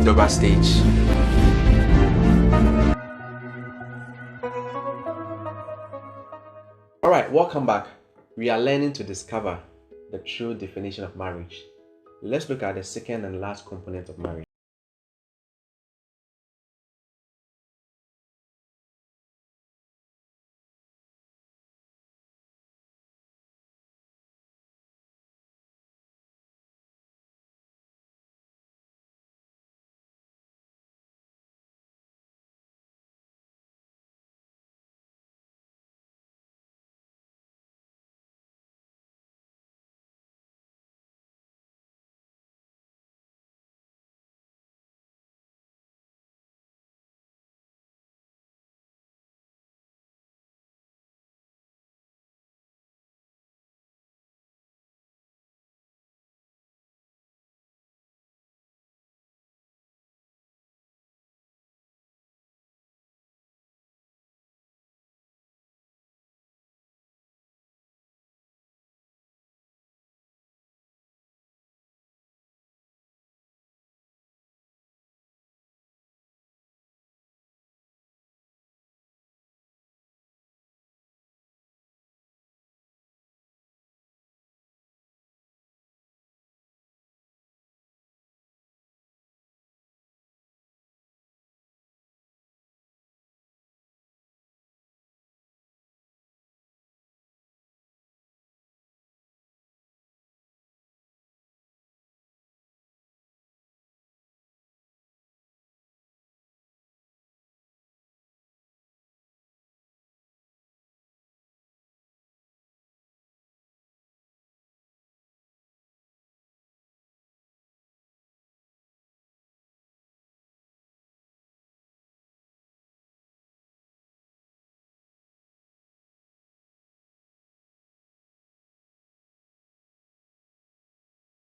Doba stage. Alright, welcome back. We are learning to discover the true definition of marriage. Let's look at the second and last component of marriage.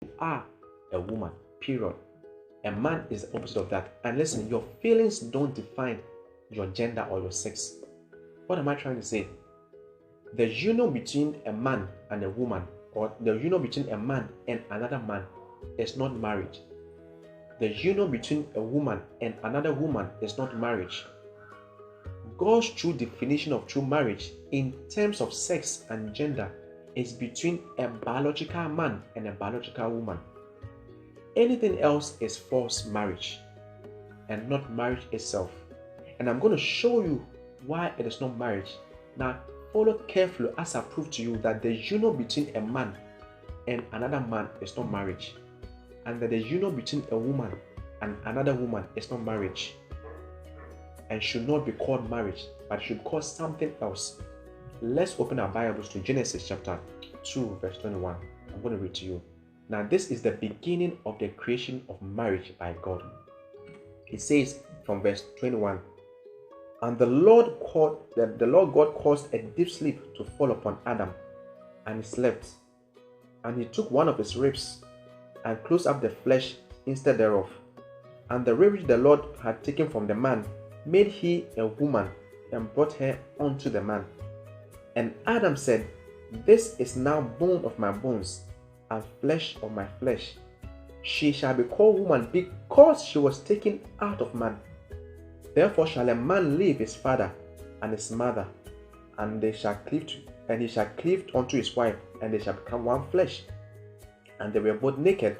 You are a woman, period. A man is the opposite of that. And listen, your feelings don't define your gender or your sex. What am I trying to say? The union between a man and a woman, or the union between a man and another man, is not marriage. The union between a woman and another woman is not marriage. God's true definition of true marriage in terms of sex and gender is between a biological man and a biological woman. Anything else is false marriage and not marriage itself. And I'm going to show you why it is not marriage. Now, follow carefully as I prove to you that the union between a man and another man is not marriage, and that the union between a woman and another woman is not marriage, and should not be called marriage, but should be called something else. Let's open our Bibles to Genesis chapter 2, verse 21. I'm going to read to you. Now, this is the beginning of the creation of marriage by God. It says from verse 21, and the Lord God caused a deep sleep to fall upon Adam, and he slept. And he took one of his ribs and closed up the flesh instead thereof. And the rib which the Lord had taken from the man made he a woman, and brought her unto the man. And Adam said, this is now bone of my bones, and flesh of my flesh. She shall be called woman, because she was taken out of man. Therefore shall a man leave his father and his mother, and he shall cleave unto his wife, and they shall become one flesh. And they were both naked,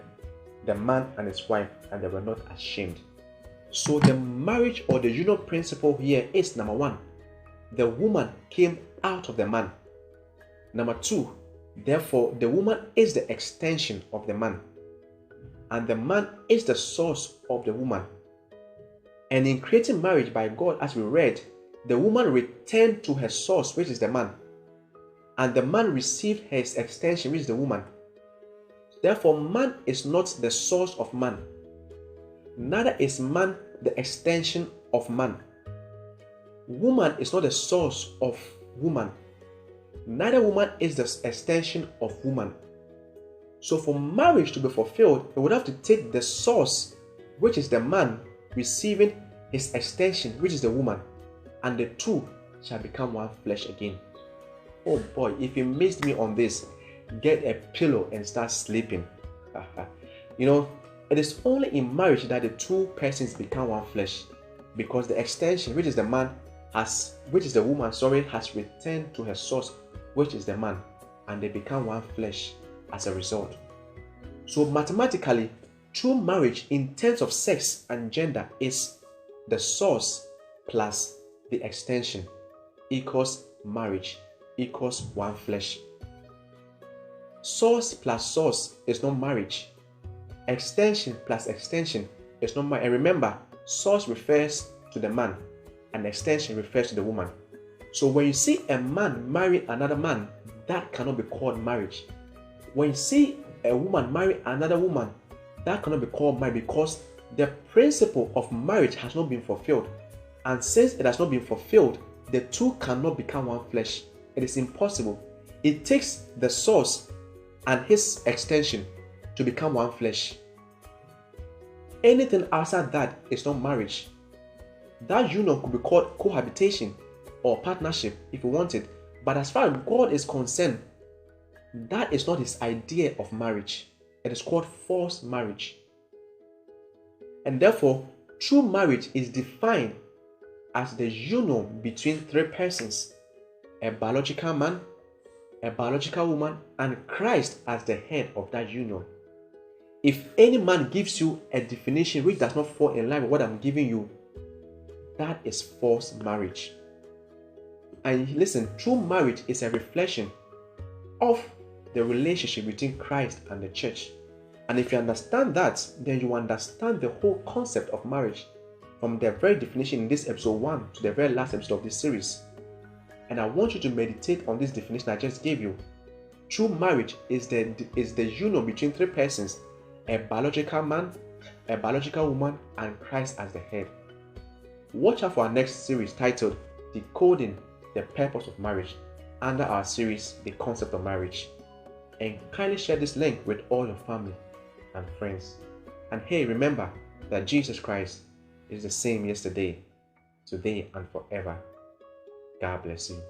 the man and his wife, and they were not ashamed. So the marriage or the union principle here is, number one, the woman came out of the man. Number two, therefore the woman is the extension of the man, and the man is the source of the woman. And in creating marriage by God, as we read, the woman returned to her source, which is the man, and the man received his extension, which is the woman. Therefore, man is not the source of man, neither is man the extension of man. Woman is not the source of woman, neither woman is the extension of woman. So for marriage to be fulfilled, it would have to take the source, which is the man, receiving his extension, which is the woman, and the two shall become one flesh again. Oh boy, if you missed me on this, get a pillow and start sleeping. It is only in marriage that the two persons become one flesh, because the extension, which is the woman, has returned to her source, which is the man, and they become one flesh as a result. So mathematically, true marriage in terms of sex and gender is the source plus the extension equals marriage equals one flesh. Source plus source is not marriage. Extension plus extension is not marriage. And remember, source refers to the man and extension refers to the woman. So when you see a man marry another man, that cannot be called marriage. When you see a woman marry another woman, that cannot be called marriage, because the principle of marriage has not been fulfilled. And since it has not been fulfilled, the two cannot become one flesh. It is impossible. It takes the source and his extension to become one flesh. Anything outside that is not marriage. That union could be called cohabitation or partnership if you want it. But as far as God is concerned, that is not his idea of marriage. It is called forced marriage. And therefore, true marriage is defined as the union between three persons: a biological man, a biological woman, and Christ as the head of that union. If any man gives you a definition which does not fall in line with what I'm giving you, that is forced marriage. And listen, true marriage is a reflection of the relationship between Christ and the church. And if you understand that, then you understand the whole concept of marriage from the very definition in this episode 1 to the very last episode of this series. And I want you to meditate on this definition I just gave you. True marriage is the union between three persons: a biological man, a biological woman, and Christ as the head. Watch out for our next series titled Decoding the Purpose of Marriage under our series The Concept of Marriage. And kindly share this link with all your family and friends. And hey, remember that Jesus Christ is the same yesterday, today, and forever. God bless you.